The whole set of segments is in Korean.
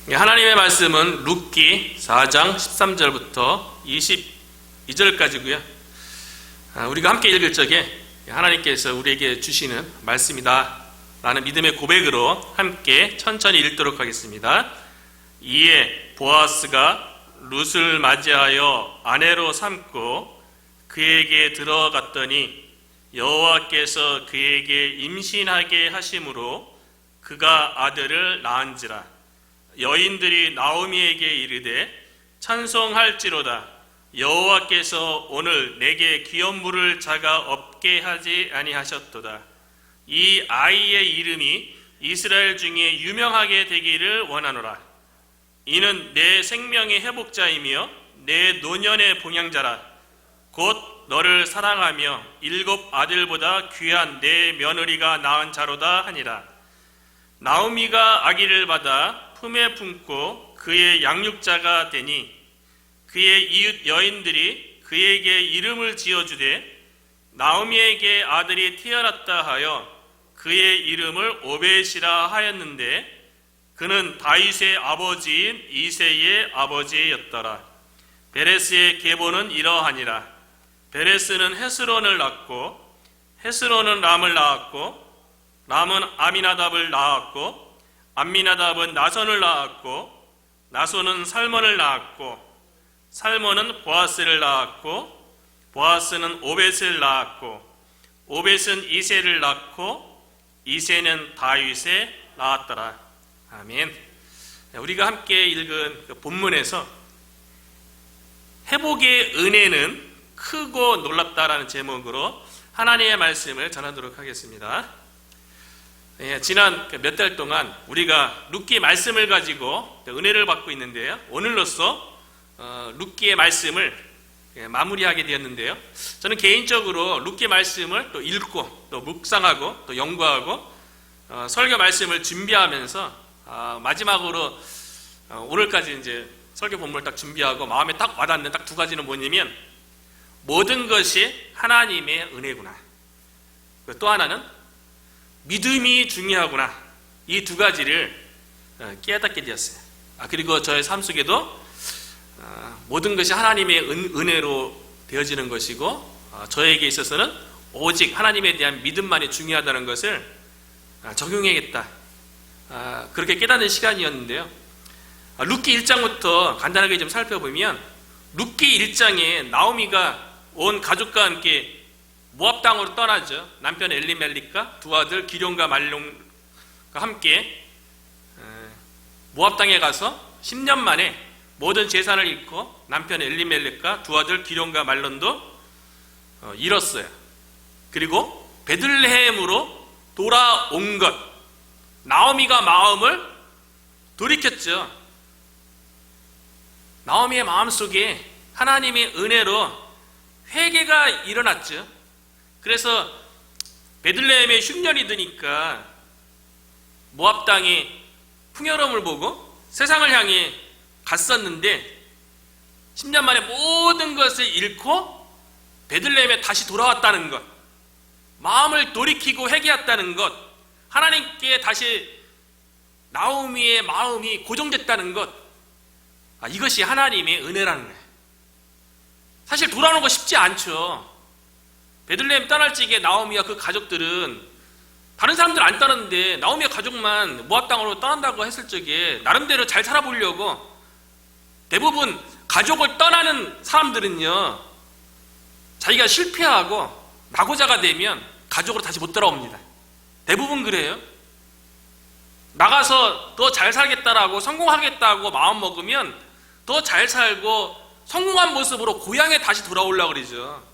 하나님의 말씀은 룻기 4장 13절부터 22절까지고요. 우리가 함께 읽을 적에 하나님께서 우리에게 주시는 말씀이다 라는 믿음의 고백으로 함께 천천히 읽도록 하겠습니다. 이에 보아스가 룻을 맞이하여 아내로 삼고 그에게 들어갔더니 여호와께서 그에게 임신하게 하심으로 그가 아들을 낳은지라. 여인들이 나오미에게 이르되 찬송할지로다. 여호와께서 오늘 내게 기업 물을 자가 없게 하지 아니하셨도다. 이 아이의 이름이 이스라엘 중에 유명하게 되기를 원하노라. 이는 내 생명의 회복자이며 내 노년의 봉양자라. 곧 너를 사랑하며 7 아들보다 귀한 내 며느리가 낳은 자로다 하니라. 나오미가 아기를 받아 품에 품고 그의 양육자가 되니 그의 이웃 여인들이 그에게 이름을 지어주되 나오미에게 아들이 태어났다 하여 그의 이름을 오벳이라 하였는데 그는 다윗의 아버지인 이새의 아버지였더라. 베레스의 계보는 이러하니라. 베레스는 헤스론을 낳고 헤스론은 람을 낳았고 람은 아미나답을 낳았고 암미나답은 나손을 낳았고 나손은 살몬을 낳았고 살몬은 보아스를 낳았고 보아스는 오벳을 낳았고 오벳은 이새를 낳고 이새는 다윗을 낳았더라. 아멘. 우리가 함께 읽은 그 본문에서 회복의 은혜는 크고 놀랍다라는 제목으로 하나님의 말씀을 전하도록 하겠습니다. 지난 몇 달 동안 우리가 룻기의 말씀을 가지고 은혜를 받고 있는데요. 오늘로써 룻기의 말씀을 마무리하게 되었는데요. 저는 개인적으로 룻기의 말씀을 또 읽고 또 묵상하고 또 연구하고 설교 말씀을 준비하면서 마지막으로 오늘까지 이제 설교 본문을 딱 준비하고 마음에 딱 와닿는 딱 2가지는 뭐냐면 모든 것이 하나님의 은혜구나. 또 하나는 믿음이 중요하구나. 이 2가지를 깨닫게 되었어요. 그리고 저의 삶 속에도 모든 것이 하나님의 은혜로 되어지는 것이고 저에게 있어서는 오직 하나님에 대한 믿음만이 중요하다는 것을 적용해야겠다. 그렇게 깨닫는 시간이었는데요. 룻기 1장부터 간단하게 좀 살펴보면 룻기 1장에 나오미가 온 가족과 함께 모압 땅으로 떠나죠. 남편 엘리멜렉과 2 아들 기럧과 말론과 함께 모압 땅에 가서 10년 만에 모든 재산을 잃고 남편 엘리멜렉과 2 아들 기럧과 말론도 잃었어요. 그리고 베들레헴으로 돌아온 것, 나오미가 마음을 돌이켰죠. 나오미의 마음속에 하나님의 은혜로 회개가 일어났죠. 그래서 베들레헴에 흉년이 드니까 모압 땅의 풍요로움을 보고 세상을 향해 갔었는데 10년 만에 모든 것을 잃고 베들레헴에 다시 돌아왔다는 것, 마음을 돌이키고 회개했다는 것, 하나님께 다시 나오미의 마음이 고정됐다는 것, 이것이 하나님의 은혜라는 거예요. 사실 돌아오는 거 쉽지 않죠. 베들레헴 떠날 적에 나오미와 그 가족들은 다른 사람들 안 떠났는데 나오미의 가족만 모압 땅으로 떠난다고 했을 적에 나름대로 잘 살아보려고 대부분 가족을 떠나는 사람들은요 자기가 실패하고 낙오자가 되면 가족으로 다시 못 돌아옵니다. 대부분 그래요. 나가서 더 잘 살겠다라고 성공하겠다고 마음 먹으면 더 잘 살고 성공한 모습으로 고향에 다시 돌아오려고 그러죠.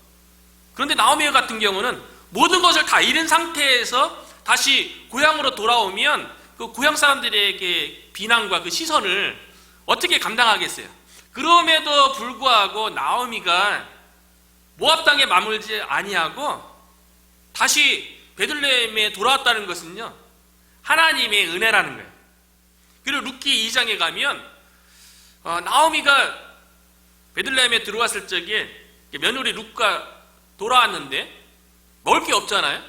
그런데 나오미 같은 경우는 모든 것을 다 잃은 상태에서 다시 고향으로 돌아오면 그 고향 사람들에게 비난과 그 시선을 어떻게 감당하겠어요? 그럼에도 불구하고 나오미가 모압 땅에 머물지 아니하고 다시 베들레헴에 돌아왔다는 것은요 하나님의 은혜라는 거예요. 그리고 룻기 2장에 가면 나오미가 베들레헴에 들어왔을 적에 며느리 룻과 돌아왔는데 먹을 게 없잖아요.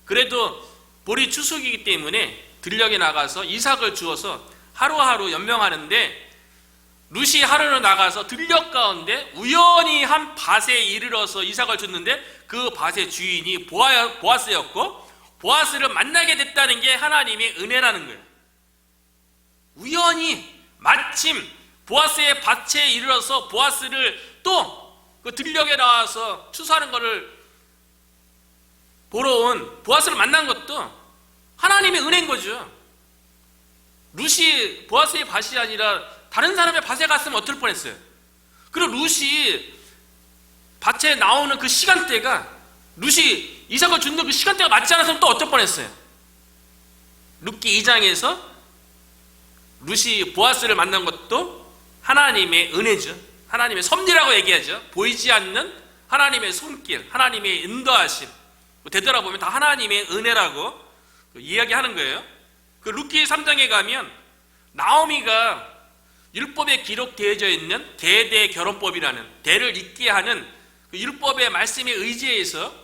그래도 볼이 추수기이기 때문에 들녘에 나가서 이삭을 주어서 하루하루 연명하는데 룻이 하루를 나가서 들녘 가운데 우연히 한 밭에 이르러서 이삭을 줬는데 그 밭의 주인이 보아스였고 보아스를 만나게 됐다는 게 하나님의 은혜라는 거예요. 우연히 마침 보아스의 밭에 이르러서 보아스를 또 그 들녘에 나와서 추수하는 것을 보러 온 보아스를 만난 것도 하나님의 은혜인 거죠. 룻이 보아스의 밭이 아니라 다른 사람의 밭에 갔으면 어떨 뻔했어요. 그리고 룻이 밭에 나오는 그 시간대가 룻이 이삭을 주는 그 시간대가 맞지 않았으면 또 어떨 뻔했어요. 룻기 2장에서 룻이 보아스를 만난 것도 하나님의 은혜죠. 하나님의 섭리라고 얘기하죠. 보이지 않는 하나님의 손길, 하나님의 인도하심, 되돌아보면 다 하나님의 은혜라고 이야기하는 거예요. 그 룻기 3장에 가면 나오미가 율법에 기록되어져 있는 대대 결혼법이라는 대를 잇게 하는 그 율법의 말씀에 의지해서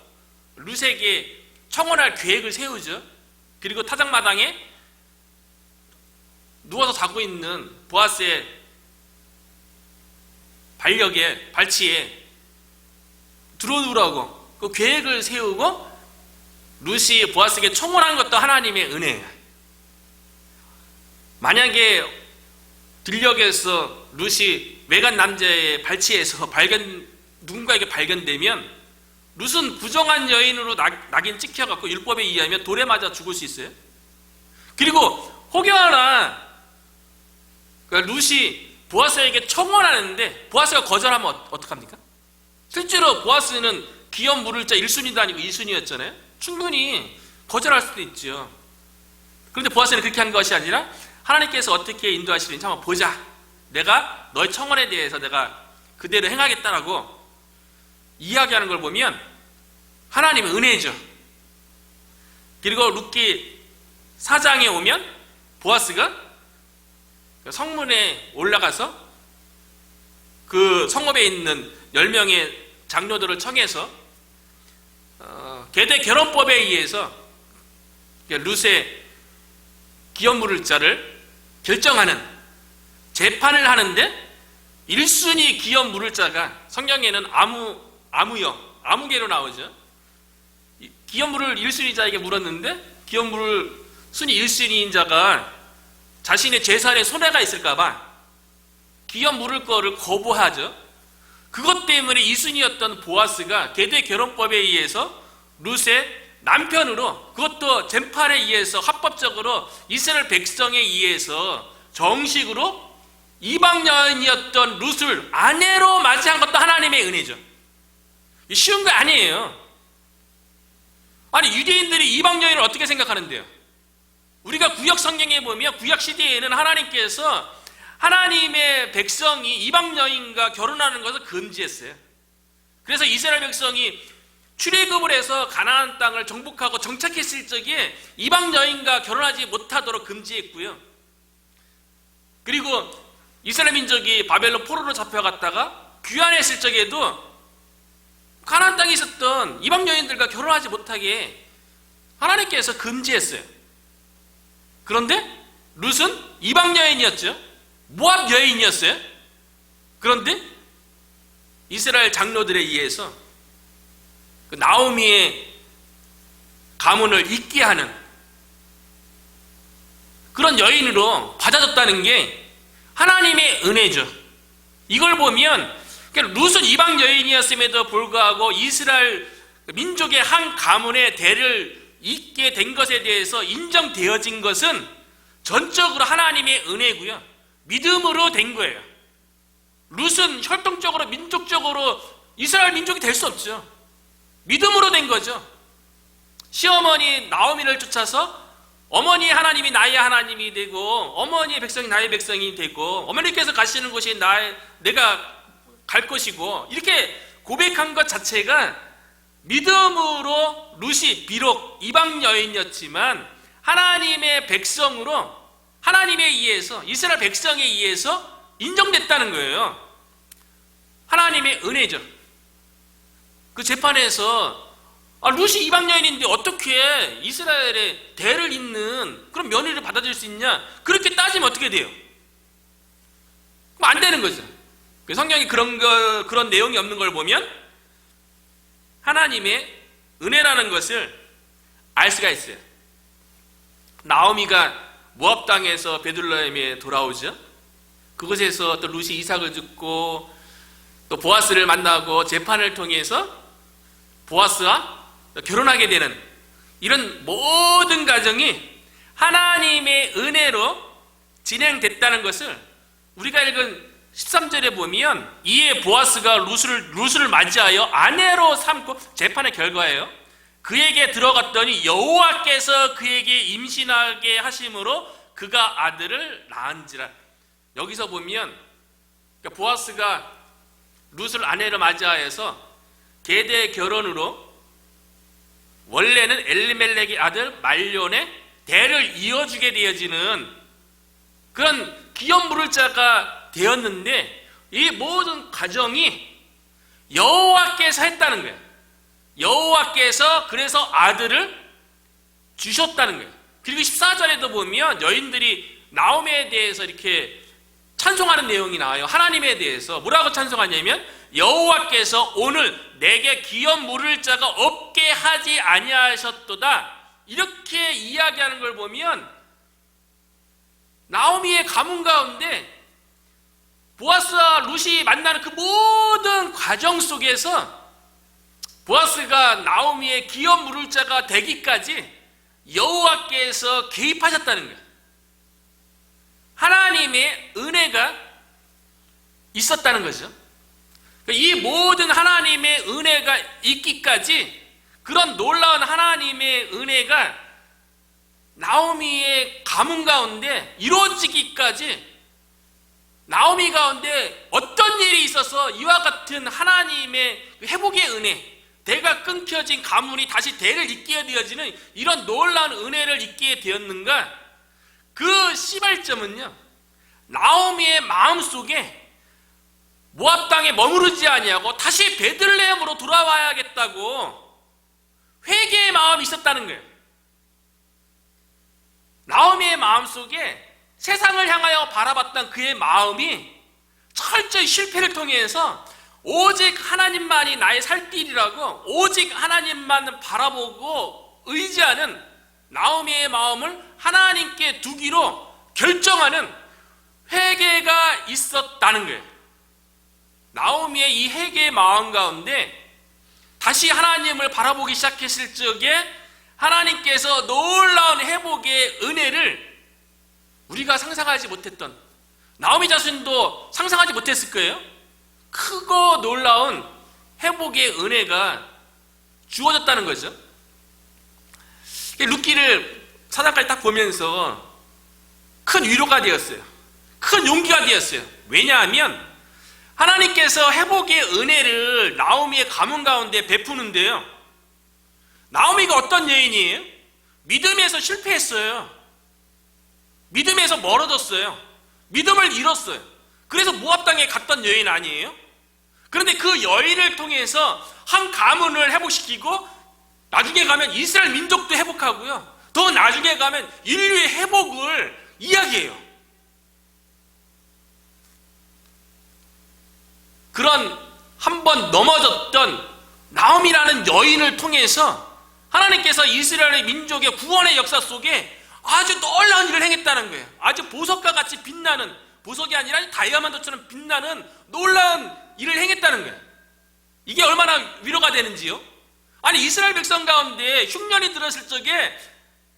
룻에게 청혼할 계획을 세우죠. 그리고 타작마당에 누워서 자고 있는 보아스의 발치에 들어오라고 그 계획을 세우고 룻이 보아스에게 청혼한 것도 하나님의 은혜예요. 만약에 들녘에서 룻이 외간 남자의 발치에서 누군가에게 발견되면 룻은 부정한 여인으로 낙인 찍혀갖고 율법에 의하면 돌에 맞아 죽을 수 있어요. 그리고 혹여나 룻이 보아스에게 청혼하는데 보아스가 거절하면 어떡합니까? 실제로 보아스는 기업 물을 자 1순위도 아니고 2순위였잖아요. 충분히 거절할 수도 있죠. 그런데 보아스는 그렇게 한 것이 아니라 하나님께서 어떻게 인도하시는지 한번 보자. 내가 너의 청혼에 대해서 내가 그대로 행하겠다라고 이야기하는 걸 보면 하나님의 은혜죠. 그리고 룻기 4장에 오면 보아스가 성문에 올라가서 그 성읍에 있는 10명의 장로들을 청해서 계대 결혼법에 의해서 룻의 기업 물을 자를 결정하는 재판을 하는데 1순위 기업 물을 자가 성경에는 아무개로 나오죠. 기업 물을 1순위자에게 물었는데 기업 물을 순위 1순위인 자가 자신의 재산에 손해가 있을까봐 기업 물을 거를 거부하죠. 그것 때문에 2순위였던 보아스가 계대 결혼법에 의해서 룻의 남편으로 그것도 재판에 의해서 합법적으로 이스라엘 백성에 의해서 정식으로 이방 여인이었던 룻을 아내로 맞이한 것도 하나님의 은혜죠. 쉬운 거 아니에요. 아니 유대인들이 이방 여인을 어떻게 생각하는데요? 우리가 구약 성경에 보면 구약 시대에는 하나님께서 하나님의 백성이 이방 여인과 결혼하는 것을 금지했어요. 그래서 이스라엘 백성이 출애굽을 해서 가나안 땅을 정복하고 정착했을 적에 이방 여인과 결혼하지 못하도록 금지했고요. 그리고 이스라엘 민족이 바벨론 포로로 잡혀갔다가 귀환했을 적에도 가나안 땅에 있었던 이방 여인들과 결혼하지 못하게 하나님께서 금지했어요. 그런데 룻은 이방 여인이었죠. 모압 여인이었어요. 그런데 이스라엘 장로들에 의해서 그 나오미의 가문을 잇게 하는 그런 여인으로 받아줬다는 게 하나님의 은혜죠. 이걸 보면 룻은 이방 여인이었음에도 불구하고 이스라엘 민족의 한 가문의 대를 잇게 된 것에 대해서 인정되어진 것은 전적으로 하나님의 은혜고요. 믿음으로 된 거예요. 룻은 혈통적으로 민족적으로 이스라엘 민족이 될 수 없죠. 믿음으로 된 거죠. 시어머니 나오미를 쫓아서 어머니 하나님이 나의 하나님이 되고 어머니의 백성이 나의 백성이 되고 어머니께서 가시는 곳이 내가 갈 것이고 이렇게 고백한 것 자체가 믿음으로 룻이 비록 이방 여인이었지만 하나님의 백성으로 하나님에 의해서 이스라엘 백성에 의해서 인정됐다는 거예요. 하나님의 은혜죠. 그 재판에서 룻이 이방 여인인데 어떻게 이스라엘의 대를 잇는 그런 며느리를 받아들일 수 있냐? 그렇게 따지면 어떻게 돼요? 그럼 안 되는 거죠. 성경에 그런 내용이 없는 걸 보면 하나님의 은혜라는 것을 알 수가 있어요. 나오미가 모압 땅에서 베들레헴에 돌아오죠. 그곳에서 또 룻이 이삭을 죽고 또 보아스를 만나고 재판을 통해서 보아스와 결혼하게 되는 이런 모든 과정이 하나님의 은혜로 진행됐다는 것을 우리가 읽은 13절에 보면, 이에 보아스가 룻을 맞이하여 아내로 삼고, 재판의 결과예요. 그에게 들어갔더니 여호와께서 그에게 임신하게 하심으로 그가 아들을 낳은지라. 여기서 보면 보아스가 룻을 아내로 맞이하여서 계대 결혼으로 원래는 엘리멜렉의 아들 말론의 대를 이어주게 되어지는 그런 기업 물을 자가 되었는데, 이 모든 과정이 여호와께서 했다는 거예요. 여호와께서 그래서 아들을 주셨다는 거예요. 그리고 14절에도 보면 여인들이 나오미에 대해서 이렇게 찬송하는 내용이 나와요. 하나님에 대해서 뭐라고 찬송하냐면, 여호와께서 오늘 내게 기업 물을 자가 없게 하지 아니하셨도다, 이렇게 이야기하는 걸 보면 나오미의 가문 가운데 보아스와 룻이 만나는 그 모든 과정 속에서 보아스가 나오미의 기업 물을 자가 되기까지 여호와께서 개입하셨다는 거예요. 하나님의 은혜가 있었다는 거죠. 이 모든 하나님의 은혜가 있기까지, 그런 놀라운 하나님의 은혜가 나오미의 가문 가운데 이루어지기까지, 나오미 가운데 어떤 일이 있어서 이와 같은 하나님의 회복의 은혜, 대가 끊겨진 가문이 다시 대를 잇게 되어지는 이런 놀라운 은혜를 잊게 되었는가? 그 시발점은요, 나오미의 마음속에 모압 땅에 머무르지 아니하고 다시 베들레헴으로 돌아와야겠다고 회개의 마음이 있었다는 거예요. 나오미의 마음속에 세상을 향하여 바라봤던 그의 마음이 철저히 실패를 통해서 오직 하나님만이 나의 살 길이라고, 오직 하나님만 바라보고 의지하는 나오미의 마음을 하나님께 두기로 결정하는 회개가 있었다는 거예요. 나오미의 이 회개의 마음 가운데 다시 하나님을 바라보기 시작했을 적에 하나님께서 놀라운 회복의 은혜를 우리가 상상하지 못했던, 나오미 자신도 상상하지 못했을 거예요. 크고 놀라운 회복의 은혜가 주어졌다는 거죠. 룻기를 사장까지 딱 보면서 큰 위로가 되었어요. 큰 용기가 되었어요. 왜냐하면 하나님께서 회복의 은혜를 나오미의 가문 가운데 베푸는데요, 나오미가 어떤 여인이에요? 믿음에서 실패했어요. 믿음에서 멀어졌어요. 믿음을 잃었어요. 그래서 모압 땅에 갔던 여인 아니에요? 그런데 그 여인을 통해서 한 가문을 회복시키고, 나중에 가면 이스라엘 민족도 회복하고요, 더 나중에 가면 인류의 회복을 이야기해요. 그런 한 번 넘어졌던 나오미라는 여인을 통해서 하나님께서 이스라엘의 민족의 구원의 역사 속에 아주 놀라운 일을 행했다는 거예요. 아주 보석과 같이 빛나는, 보석이 아니라 다이아몬드처럼 빛나는 놀라운 일을 행했다는 거예요. 이게 얼마나 위로가 되는지요. 아니, 이스라엘 백성 가운데 흉년이 들었을 적에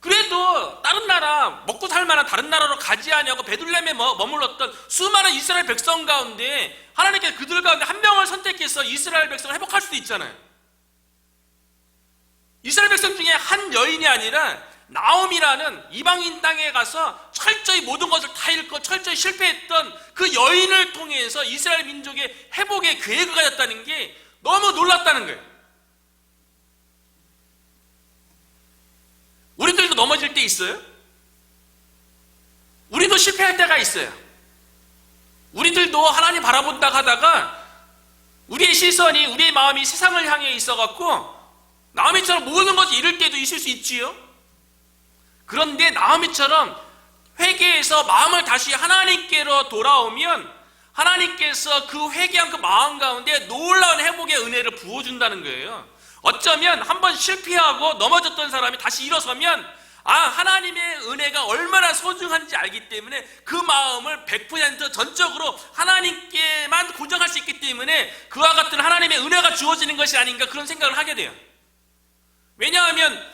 그래도 다른 나라, 먹고 살 만한 다른 나라로 가지 아니하고 베들레헴에 머물렀던 수많은 이스라엘 백성 가운데 하나님께서 그들 가운데 한 명을 선택해서 이스라엘 백성을 회복할 수도 있잖아요. 이스라엘 백성 중에 한 여인이 아니라 나오미라는 이방인 땅에 가서 철저히 모든 것을 다 잃고 철저히 실패했던 그 여인을 통해서 이스라엘 민족의 회복의 계획을 가졌다는 게 너무 놀랐다는 거예요. 우리들도 넘어질 때 있어요. 우리도 실패할 때가 있어요. 우리들도 하나님 바라본다 하다가 우리의 시선이, 우리의 마음이 세상을 향해 있어갖고 나오미처럼 모든 것을 잃을 때도 있을 수 있지요. 그런데 나오미처럼 회개해서 마음을 다시 하나님께로 돌아오면 하나님께서 그 회개한 그 마음 가운데 놀라운 회복의 은혜를 부어준다는 거예요. 어쩌면 한번 실패하고 넘어졌던 사람이 다시 일어서면 하나님의 은혜가 얼마나 소중한지 알기 때문에 그 마음을 100% 전적으로 하나님께만 고정할 수 있기 때문에 그와 같은 하나님의 은혜가 주어지는 것이 아닌가 그런 생각을 하게 돼요. 왜냐하면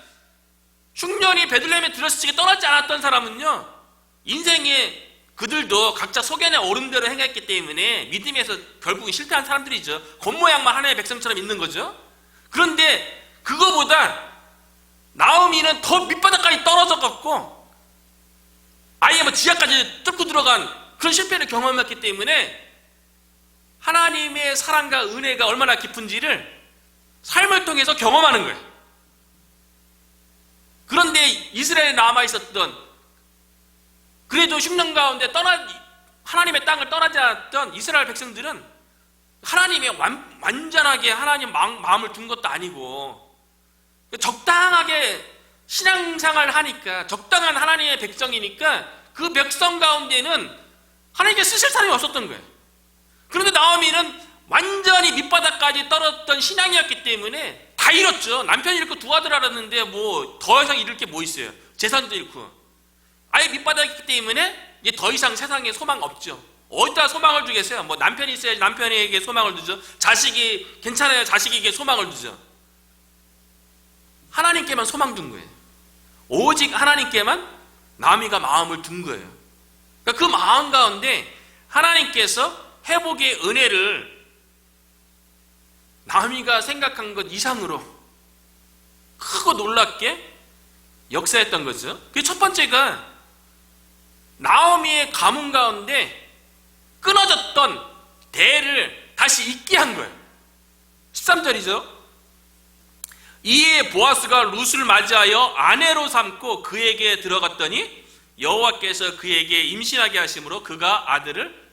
흉년이 베들레헴에 들었을 적에 떠나지 않았던 사람은요, 인생에 그들도 각자 소견에 오른 대로 행했기 때문에 믿음에서 결국은 실패한 사람들이죠. 겉모양만 하나님의 백성처럼 있는 거죠. 그런데 그거보다 나오미는 더 밑바닥까지 떨어져갖고 아예 지하까지 뚫고 들어간 그런 실패를 경험했기 때문에 하나님의 사랑과 은혜가 얼마나 깊은지를 삶을 통해서 경험하는 거예요. 그런데 이스라엘에 남아있었던, 그래도 흉년 가운데 하나님의 땅을 떠나지 않았던 이스라엘 백성들은 하나님의 완전하게 하나님 마음을 둔 것도 아니고 적당하게 신앙생활을 하니까, 적당한 하나님의 백성이니까 그 백성 가운데는 하나님께 쓰실 사람이 없었던 거예요. 그런데 나오미는 완전히 밑바닥까지 떨어졌던 신앙이었기 때문에 다 잃었죠. 남편 잃고 두 아들 알았는데 더 이상 잃을 게 뭐 있어요. 재산도 잃고 아예 밑바닥이기 때문에 이제 더 이상 세상에 소망 없죠. 어디다 소망을 두겠어요? 남편이 있어야지 남편에게 소망을 두죠. 자식이 괜찮아야 자식에게 소망을 두죠. 하나님께만 소망 둔 거예요. 오직 하나님께만 나오미가 마음을 둔 거예요. 그러니까 그 마음 가운데 하나님께서 회복의 은혜를 나오미가 생각한 것 이상으로 크고 놀랍게 역사했던 거죠. 그 첫 번째가 나오미의 가문 가운데 끊어졌던 대를 다시 잇게 한 거예요. 13절이죠. 이에 보아스가 룻을 맞이하여 아내로 삼고 그에게 들어갔더니 여호와께서 그에게 임신하게 하심으로 그가 아들을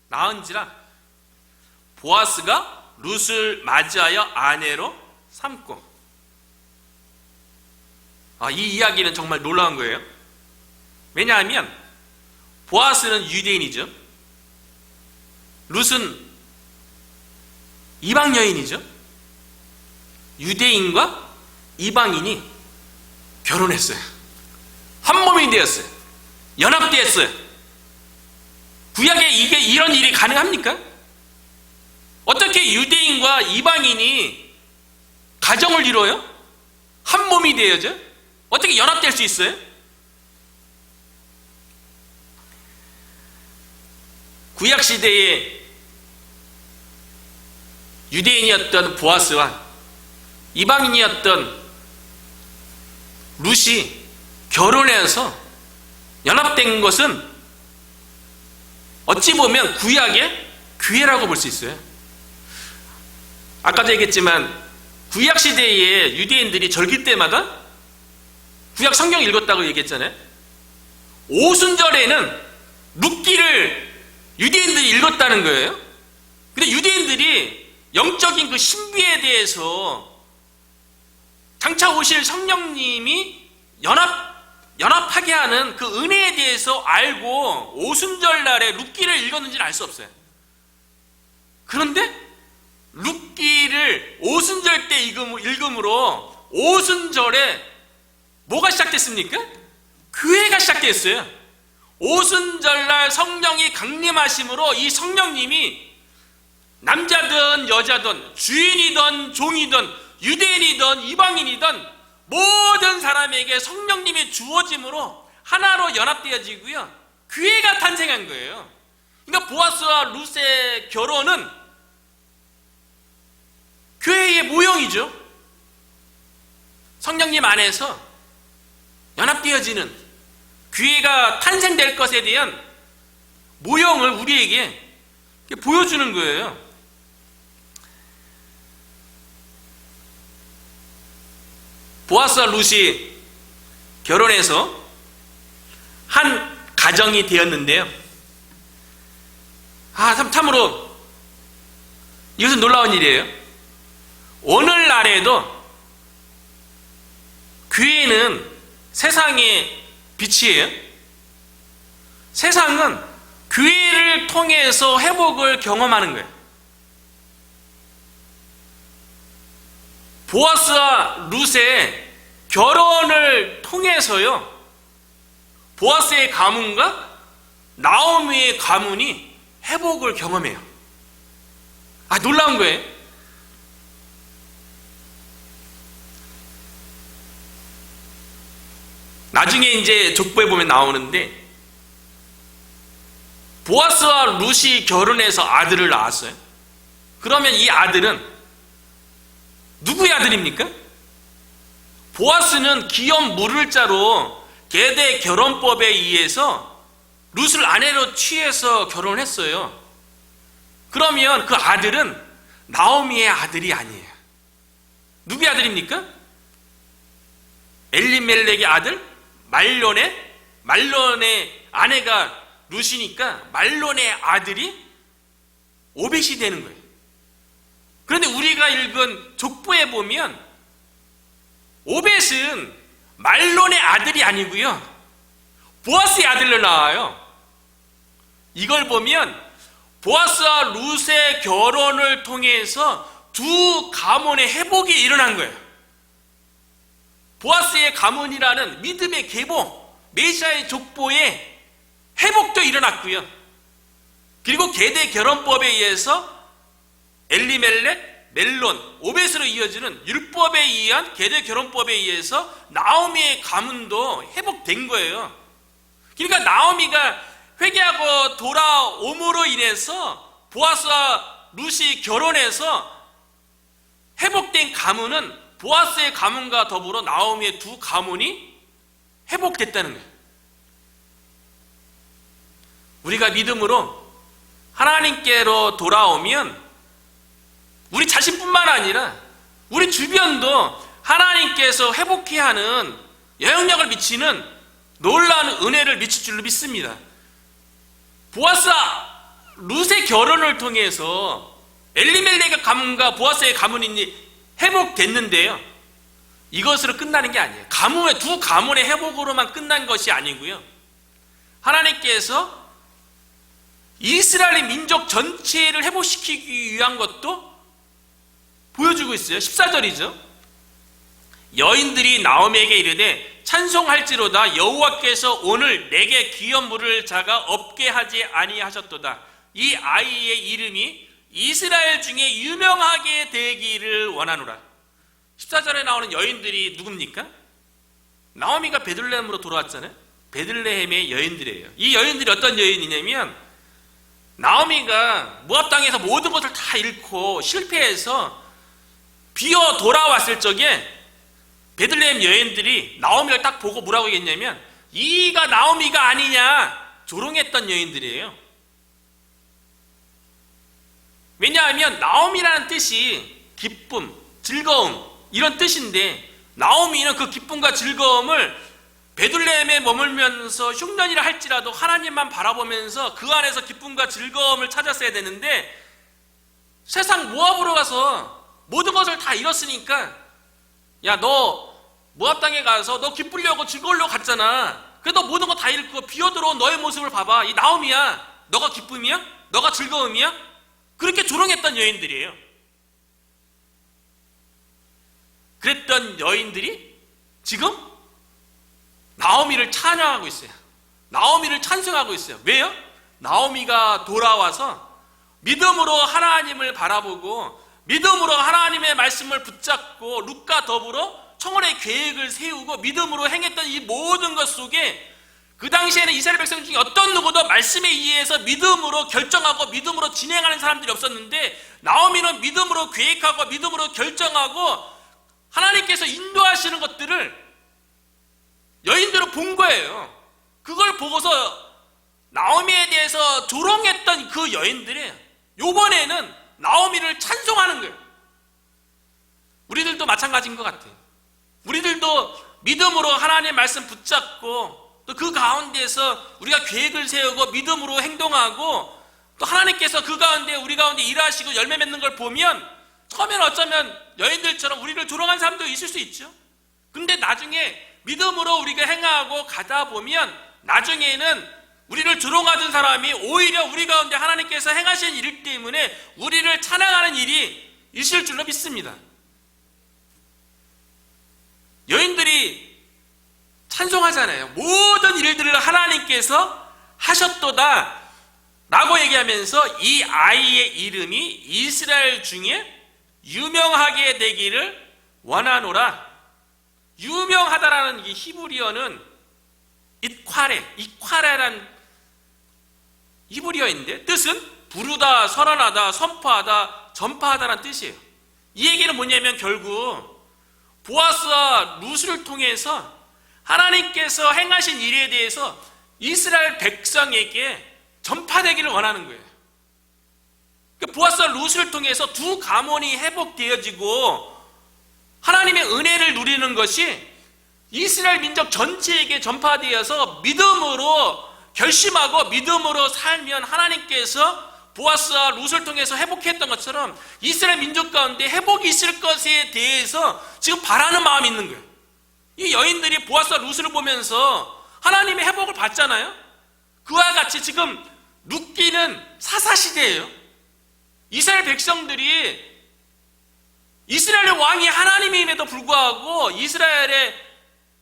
낳은지라. 보아스가 룻을 맞이하여 아내로 삼고. 이 이야기는 정말 놀라운 거예요. 왜냐하면 보아스는 유대인이죠. 룻은 이방 여인이죠. 유대인과 이방인이 결혼했어요. 한 몸이 되었어요. 연합되었어요. 구약에 이런 일이 가능합니까? 어떻게 유대인과 이방인이 가정을 이뤄요? 한 몸이 되어져? 어떻게 연합될 수 있어요? 구약시대에 유대인이었던 보아스와 이방인이었던 룻이 결혼해서 연합된 것은 어찌 보면 구약의 기회라고 볼 수 있어요. 아까도 얘기했지만 구약시대에 유대인들이 절기 때마다 구약 성경 읽었다고 얘기했잖아요. 오순절에는 룻기를 유대인들이 읽었다는 거예요. 근데 유대인들이 영적인 그 신비에 대해서 장차 오실 성령님이 연합하게 하는 그 은혜에 대해서 알고 오순절 날에 룻기를 읽었는지는 알 수 없어요. 그런데 룻기를 오순절 때 읽음으로 오순절에 뭐가 시작됐습니까? 교회가 시작됐어요. 오순절날 성령이 강림하심으로 이 성령님이 남자든 여자든 주인이든 종이든 유대인이든 이방인이든 모든 사람에게 성령님이 주어짐으로 하나로 연합되어지고요. 교회가 탄생한 거예요. 그러니까 보아스와 룻의 결혼은 교회의 모형이죠. 성령님 안에서 연합되어지는 교회가 탄생될 것에 대한 모형을 우리에게 보여주는 거예요. 보아스와 룻이 결혼해서 한 가정이 되었는데요. 참으로 이것은 놀라운 일이에요. 오늘날에도 교회는 세상의 빛이에요. 세상은 교회를 통해서 회복을 경험하는 거예요. 보아스와 룻의 결혼을 통해서요, 보아스의 가문과 나오미의 가문이 회복을 경험해요. 놀라운 거예요. 나중에 이제 족보에 보면 나오는데, 보아스와 룻이 결혼해서 아들을 낳았어요. 그러면 이 아들은 누구의 아들입니까? 보아스는 기업 물을 자로 계대 결혼법에 의해서 룻을 아내로 취해서 결혼을 했어요. 그러면 그 아들은 나오미의 아들이 아니에요. 누구의 아들입니까? 엘리멜렉의 아들 말론의 아내가 룻이니까 말론의 아들이 오벳이 되는 거예요. 그런데 우리가 읽은 족보에 보면 오벳은 말론의 아들이 아니고요, 보아스의 아들로 나와요. 이걸 보면 보아스와 룻의 결혼을 통해서 두 가문의 회복이 일어난 거예요. 보아스의 가문이라는 믿음의 계보, 메시아의 족보에 회복도 일어났고요. 그리고 계대 결혼법에 의해서 엘리멜렉, 멜론, 오벳으로 이어지는 율법에 의한 계대 결혼법에 의해서 나오미의 가문도 회복된 거예요. 그러니까 나오미가 회개하고 돌아옴으로 인해서 보아스와 룻이 결혼해서 회복된 가문은 보아스의 가문과 더불어 나오미의 두 가문이 회복됐다는 거예요. 우리가 믿음으로 하나님께로 돌아오면 우리 자신뿐만 아니라 우리 주변도 하나님께서 회복케 하는 영향력을 미치는 놀라운 은혜를 미칠 줄로 믿습니다. 보아스와 룻의 결혼을 통해서 엘리멜렉의 가문과 보아스의 가문이 회복됐는데요, 이것으로 끝나는 게 아니에요. 두 가문의 회복으로만 끝난 것이 아니고요, 하나님께서 이스라엘 민족 전체를 회복시키기 위한 것도 보여주고 있어요. 14절이죠. 여인들이 나오미에게 이르되 찬송할지로다 여호와께서 오늘 내게 기업 물을 자가 없게 하지 아니하셨도다. 이 아이의 이름이 이스라엘 중에 유명하게 되기를 원하노라. 14절에 나오는 여인들이 누굽니까? 나오미가 베들레헴으로 돌아왔잖아요. 베들레헴의 여인들이에요. 이 여인들이 어떤 여인이냐면, 나오미가 모압 땅에서 모든 것을 다 잃고 실패해서 비어 돌아왔을 적에 베들레헴 여인들이 나오미를 딱 보고 뭐라고 얘기했냐면, 이가 나오미가 아니냐 조롱했던 여인들이에요. 왜냐하면 나오미라는 뜻이 기쁨, 즐거움 이런 뜻인데, 나오미는 그 기쁨과 즐거움을 베들레헴에 머물면서 흉년이라 할지라도 하나님만 바라보면서 그 안에서 기쁨과 즐거움을 찾았어야 되는데, 세상 모압으로 가서 모든 것을 다 잃었으니까, 야, 너 모압 땅에 가서 너 기쁘려고 즐거우려고 갔잖아. 그래도 모든 거 다 잃고 비어들어온 너의 모습을 봐봐. 이 나오미야, 너가 기쁨이야? 너가 즐거움이야? 그렇게 조롱했던 여인들이에요. 그랬던 여인들이 지금 나오미를 찬양하고 있어요. 나오미를 찬송하고 있어요. 왜요? 나오미가 돌아와서 믿음으로 하나님을 바라보고 믿음으로 하나님의 말씀을 붙잡고 룻과 더불어 청혼의 계획을 세우고 믿음으로 행했던 이 모든 것 속에, 그 당시에는 이스라엘 백성 중에 어떤 누구도 말씀에 의해서 믿음으로 결정하고 믿음으로 진행하는 사람들이 없었는데, 나오미는 믿음으로 계획하고 믿음으로 결정하고 하나님께서 인도하시는 것들을 여인들은 본 거예요. 그걸 보고서 나오미에 대해서 조롱했던 그 여인들이 요번에는 나오미를 찬송하는 거예요. 우리들도 마찬가지인 것 같아요. 우리들도 믿음으로 하나님의 말씀 붙잡고 또 그 가운데서 우리가 계획을 세우고 믿음으로 행동하고, 또 하나님께서 그 가운데 우리 가운데 일하시고 열매 맺는 걸 보면 처음에는 어쩌면 여인들처럼 우리를 조롱한 사람도 있을 수 있죠. 근데 나중에 믿음으로 우리가 행하고 가다 보면 나중에는 우리를 조롱하던 사람이 오히려 우리 가운데 하나님께서 행하신 일 때문에 우리를 찬양하는 일이 있을 줄로 믿습니다. 여인들이 찬송하잖아요. 모든 일들을 하나님께서 하셨도다 라고 얘기하면서 이 아이의 이름이 이스라엘 중에 유명하게 되기를 원하노라. 유명하다라는 이 히브리어는 이콰레란 히브리어인데 뜻은 부르다, 선언하다, 선포하다, 전파하다라는 뜻이에요. 이 얘기는 뭐냐면 결국 보아스와 룻을 통해서 하나님께서 행하신 일에 대해서 이스라엘 백성에게 전파되기를 원하는 거예요. 보아스와 룻을 통해서 두 가문이 회복되어지고 하나님의 은혜를 누리는 것이 이스라엘 민족 전체에게 전파되어서 믿음으로 결심하고 믿음으로 살면 하나님께서 보아스와 룻을 통해서 회복했던 것처럼 이스라엘 민족 가운데 회복이 있을 것에 대해서 지금 바라는 마음이 있는 거예요. 이 여인들이 보아스와 룻을 보면서 하나님의 회복을 받잖아요. 그와 같이 지금 룻기는 사사시대예요. 이스라엘 백성들이 이스라엘의 왕이 하나님임에도 불구하고 이스라엘의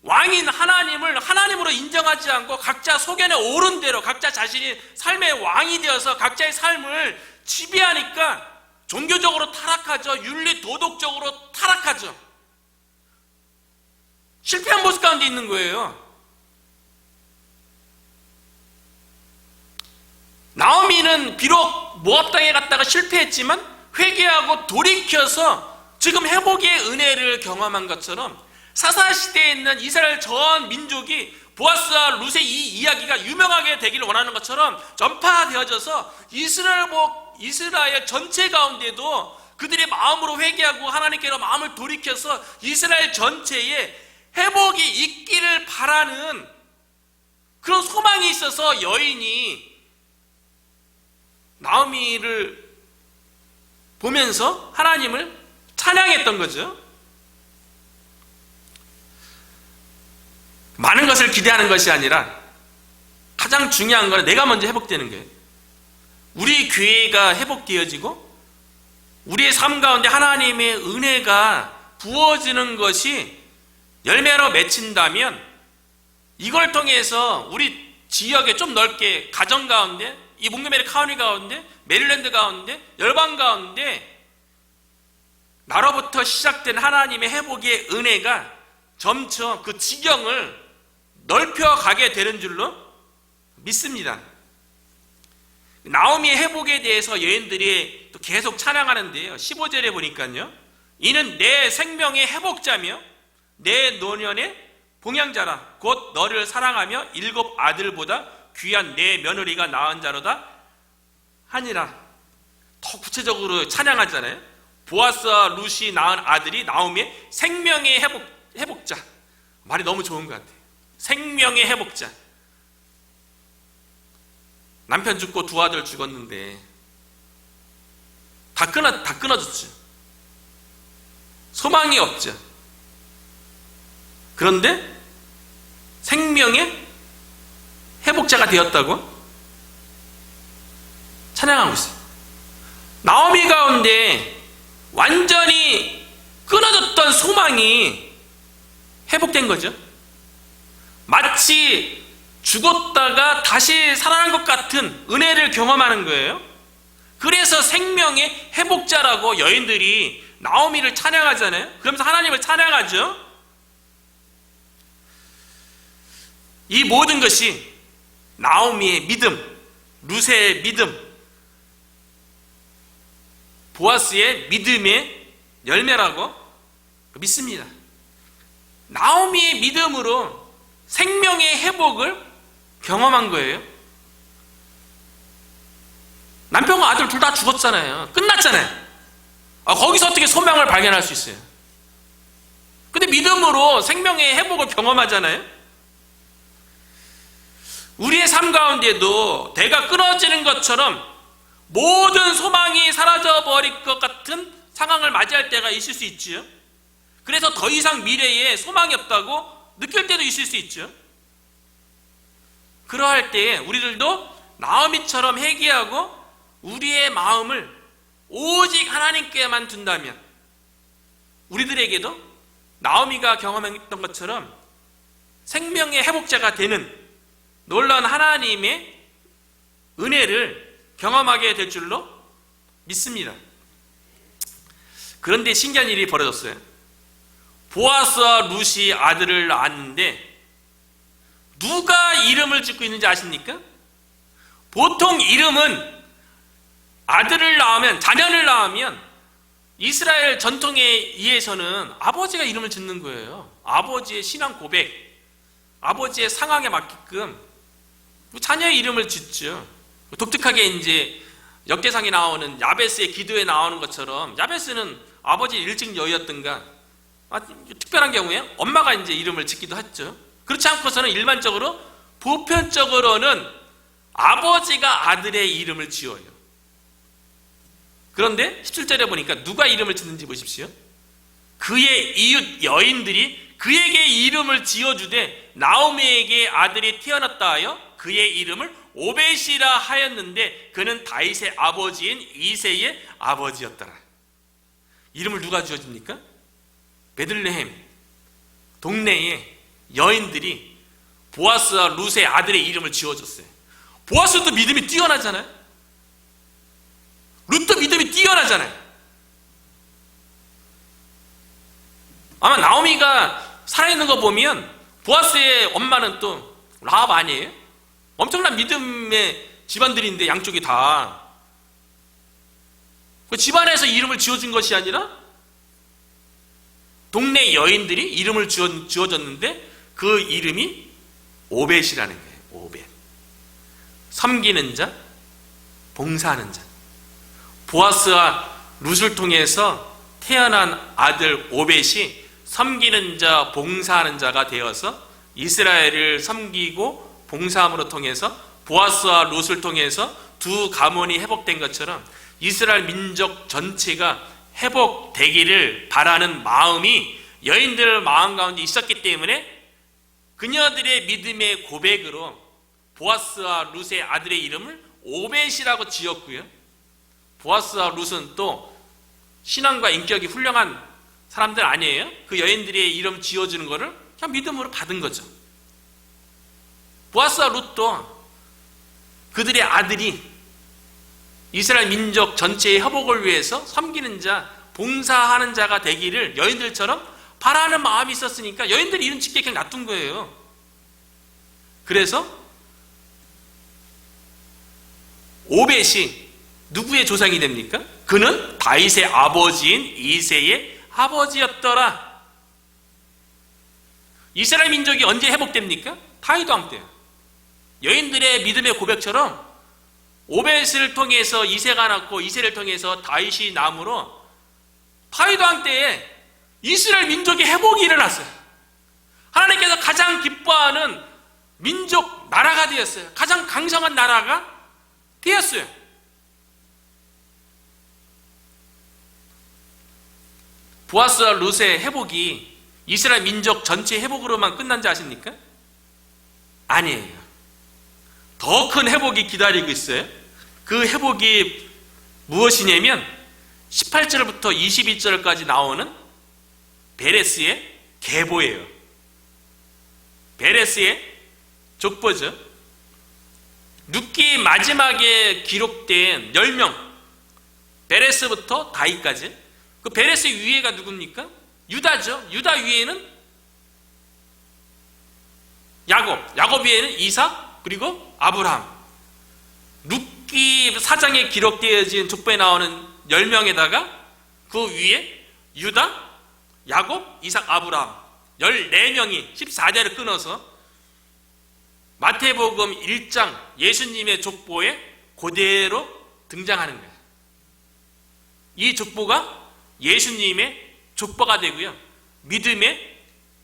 왕인 하나님을 하나님으로 인정하지 않고 각자 소견에 오른 대로 각자 자신이 삶의 왕이 되어서 각자의 삶을 지배하니까 종교적으로 타락하죠. 윤리 도덕적으로 타락하죠. 실패한 모습 가운데 있는 거예요. 나오미는 비록 모압 땅에 갔다가 실패했지만 회개하고 돌이켜서 지금 회복의 은혜를 경험한 것처럼 사사시대에 있는 이스라엘 전 민족이 보아스와 룻의 이 이야기가 유명하게 되기를 원하는 것처럼 전파되어져서 이스라엘 전체 가운데도 그들의 마음으로 회개하고 하나님께로 마음을 돌이켜서 이스라엘 전체에 회복이 있기를 바라는 그런 소망이 있어서 여인이 나오미를 보면서 하나님을 찬양했던 거죠. 많은 것을 기대하는 것이 아니라 가장 중요한 건 내가 먼저 회복되는 거예요. 우리 교회가 회복되어지고 우리의 삶 가운데 하나님의 은혜가 부어지는 것이 열매로 맺힌다면 이걸 통해서 우리 지역에 좀 넓게 가정 가운데 이 몽고메리 카운티 가운데 메릴랜드 가운데 열방 가운데 나로부터 시작된 하나님의 회복의 은혜가 점점 그 지경을 넓혀가게 되는 줄로 믿습니다. 나오미의 회복에 대해서 여인들이 또 계속 찬양하는데요. 15절에 보니까요. 이는 내 생명의 회복자며 내 노년의 봉양자라. 곧 너를 사랑하며 7 아들보다 귀한 내 며느리가 낳은 자로다 하니라. 더 구체적으로 찬양하잖아요. 보아스와 룻이 낳은 아들이 나오미의 생명의 회복자. 말이 너무 좋은 것 같아요. 생명의 회복자. 남편 죽고 두 아들 죽었는데 다 끊어졌죠. 소망이 없죠. 그런데 생명의 회복자가 되었다고 찬양하고 있어요. 나오미 가운데 완전히 끊어졌던 소망이 회복된 거죠. 마치 죽었다가 다시 살아난 것 같은 은혜를 경험하는 거예요. 그래서 생명의 회복자라고 여인들이 나오미를 찬양하잖아요. 그러면서 하나님을 찬양하죠. 이 모든 것이 나오미의 믿음, 룻의 믿음, 보아스의 믿음의 열매라고 믿습니다. 나오미의 믿음으로 생명의 회복을 경험한 거예요. 남편과 아들 둘 다 죽었잖아요. 끝났잖아요. 거기서 어떻게 소망을 발견할 수 있어요? 근데 믿음으로 생명의 회복을 경험하잖아요. 우리의 삶 가운데도 대가 끊어지는 것처럼 모든 소망이 사라져버릴 것 같은 상황을 맞이할 때가 있을 수 있지요. 그래서 더 이상 미래에 소망이 없다고 느낄 때도 있을 수 있죠. 그러할 때에 우리들도 나오미처럼 회개하고 우리의 마음을 오직 하나님께만 둔다면 우리들에게도 나오미가 경험했던 것처럼 생명의 회복자가 되는 놀라운 하나님의 은혜를 경험하게 될 줄로 믿습니다. 그런데 신기한 일이 벌어졌어요. 보아스와 룻이 아들을 낳았는데 누가 이름을 짓고 있는지 아십니까? 보통 이름은 아들을 낳으면, 자녀를 낳으면 이스라엘 전통에 의해서는 아버지가 이름을 짓는 거예요. 아버지의 신앙 고백, 아버지의 상황에 맞게끔 자녀의 이름을 짓죠. 독특하게 이제 역대상에 나오는 야베스의 기도에 나오는 것처럼 야베스는 아버지 일찍 여였던가 특별한 경우에 엄마가 이제 이름을 짓기도 했죠. 그렇지 않고서는 일반적으로 보편적으로는 아버지가 아들의 이름을 지어요. 그런데 17절에 보니까 누가 이름을 짓는지 보십시오. 그의 이웃 여인들이 그에게 이름을 지어주되 나오미에게 아들이 태어났다 하여 그의 이름을 오벳이라 하였는데 그는 다윗의 아버지인 이새의 아버지였더라. 이름을 누가 지어줍니까? 베들레헴 동네에 여인들이 보아스와 룻의 아들의 이름을 지어줬어요. 보아스도 믿음이 뛰어나잖아요. 룻도 믿음이 뛰어나잖아요. 아마 나오미가 살아있는 거 보면 보아스의 엄마는 또 라합 아니에요? 엄청난 믿음의 집안들인데 양쪽이 다. 그 집안에서 이름을 지어준 것이 아니라 동네 여인들이 이름을 지어줬는데 그 이름이 오벳이라는 거예요. 오벳. 섬기는 자, 봉사하는 자. 보아스와 룻을 통해서 태어난 아들 오벳이 섬기는 자, 봉사하는 자가 되어서 이스라엘을 섬기고 봉사함으로 통해서 보아스와 룻을 통해서 두 가문이 회복된 것처럼 이스라엘 민족 전체가 회복되기를 바라는 마음이 여인들 마음 가운데 있었기 때문에 그녀들의 믿음의 고백으로 보아스와 룻의 아들의 이름을 오벳이라고 지었고요. 보아스와 룻은 또 신앙과 인격이 훌륭한 사람들 아니에요? 그 여인들의 이름 지어주는 거를 그냥 믿음으로 받은 거죠. 보아스와 룻도 그들의 아들이 이스라엘 민족 전체의 회복을 위해서 섬기는 자, 봉사하는 자가 되기를 여인들처럼 바라는 마음이 있었으니까 여인들이 이름 짓게 그냥 놔둔 거예요. 그래서 오벳이 누구의 조상이 됩니까? 그는 다윗의 아버지인 이새의 아버지였더라. 이스라엘 민족이 언제 회복됩니까? 다윗 왕 때. 여인들의 믿음의 고백처럼 오벳을 통해서 이새가 낳고 이새를 통해서 다윗이 남으로 다윗 왕 때에 이스라엘 민족의 회복이 일어났어요. 하나님께서 가장 기뻐하는 민족 나라가 되었어요. 가장 강성한 나라가 되었어요. 보아스와 룻의 회복이 이스라엘 민족 전체 회복으로만 끝난 지 아십니까? 아니에요. 더 큰 회복이 기다리고 있어요. 그 회복이 무엇이냐면 18절부터 22절까지 나오는 베레스의 계보예요. 베레스의 족보죠. 룻기 마지막에 기록된 10명, 베레스부터 다윗까지. 그 베레스 위에가 누굽니까? 유다죠. 유다 위에는 야곱, 야곱 위에는 이삭, 그리고 아브라함. 룻기 4장에 기록되어진 족보에 나오는 10명에다가 그 위에 유다, 야곱, 이삭, 아브라함 14명이 14대를 끊어서 마태복음 1장 예수님의 족보에 그대로 등장하는 거예요. 이 족보가 예수님의 족보가 되고요. 믿음의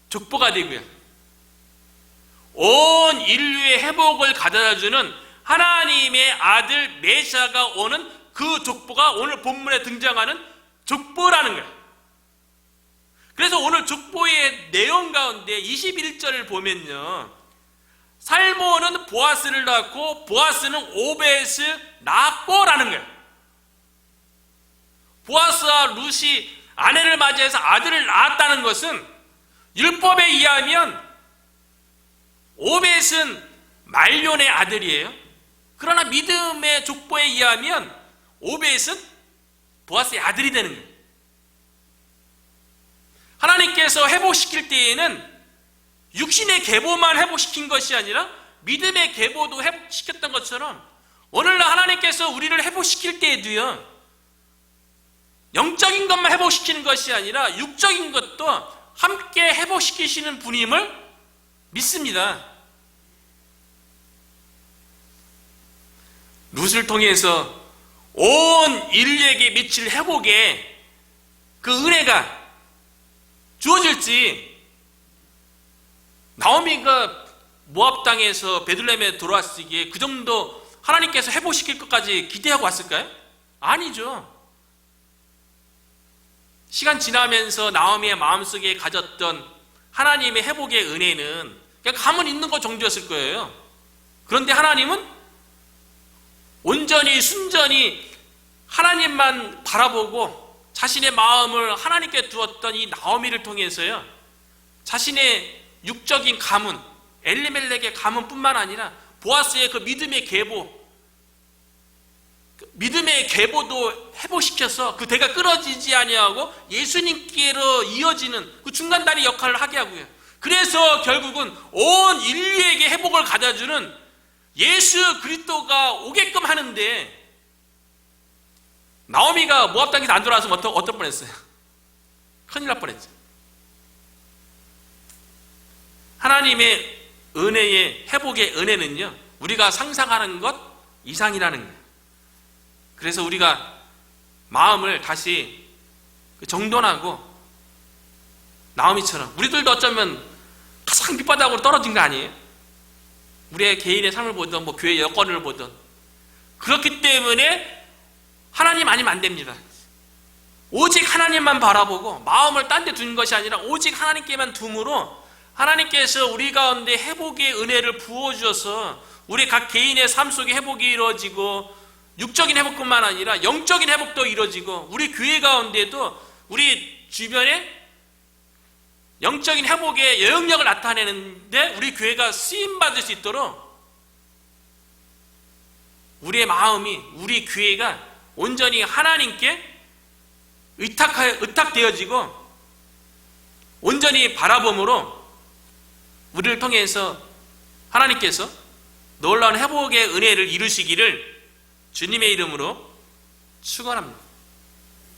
족보가 되고요. 온 인류의 회복을 가져다주는 하나님의 아들 메시아가 오는 그 족보가 오늘 본문에 등장하는 족보라는 거예요. 그래서 오늘 족보의 내용 가운데 21절을 보면요, 살몬은 보아스를 낳고 보아스는 오벳을 낳고라는 거예요. 보아스와 룻이 아내를 맞이해서 아들을 낳았다는 것은 율법에 의하면 오벳은 말론의 아들이에요. 그러나 믿음의 족보에 의하면 오벳은 보아스의 아들이 되는 거예요. 하나님께서 회복시킬 때에는 육신의 계보만 회복시킨 것이 아니라 믿음의 계보도 회복시켰던 것처럼 오늘날 하나님께서 우리를 회복시킬 때에도요, 영적인 것만 회복시키는 것이 아니라 육적인 것도 함께 회복시키시는 분임을 믿습니다. 룻을 통해서 온 인류에게 미칠 회복의 그 은혜가 주어질지, 나오미가 모압 땅에서 베들레헴에 돌아왔기에 그 정도 하나님께서 회복시킬 것까지 기대하고 왔을까요? 아니죠. 시간 지나면서 나오미의 마음속에 가졌던 하나님의 회복의 은혜는 그냥 가만히 있는 것 정도였을 거예요. 그런데 하나님은 온전히 순전히 하나님만 바라보고 자신의 마음을 하나님께 두었던 이 나오미를 통해서요, 자신의 육적인 가문, 엘리멜렉의 가문뿐만 아니라 보아스의 그 믿음의 계보도 회복시켜서 그 대가 끊어지지 아니하고 예수님께로 이어지는 그 중간다리 역할을 하게 하고요. 그래서 결국은 온 인류에게 회복을 가져주는 예수 그리스도가 오게끔 하는데, 나오미가 모압 땅에서 안 돌아왔으면 어떨 뻔했어요? 큰일 날 뻔했죠. 하나님의 은혜의 회복의 은혜는요, 우리가 상상하는 것 이상이라는 거예요. 그래서 우리가 마음을 다시 정돈하고 나오미처럼, 우리들도 어쩌면 가장 밑바닥으로 떨어진 거 아니에요? 우리의 개인의 삶을 보든 뭐 교회 여건을 보든. 그렇기 때문에 하나님 아니면 안 됩니다. 오직 하나님만 바라보고 마음을 딴 데 두는 것이 아니라 오직 하나님께만 둠으로 하나님께서 우리 가운데 회복의 은혜를 부어주셔서 우리 각 개인의 삶 속에 회복이 이루어지고, 육적인 회복뿐만 아니라 영적인 회복도 이루어지고, 우리 교회 가운데도 우리 주변에 영적인 회복의 영역을 나타내는데 우리 교회가 쓰임받을 수 있도록 우리의 마음이, 우리 교회가 온전히 하나님께 의탁되어지고 온전히 바라봄으로 우리를 통해서 하나님께서 놀라운 회복의 은혜를 이루시기를 주님의 이름으로 축원합니다.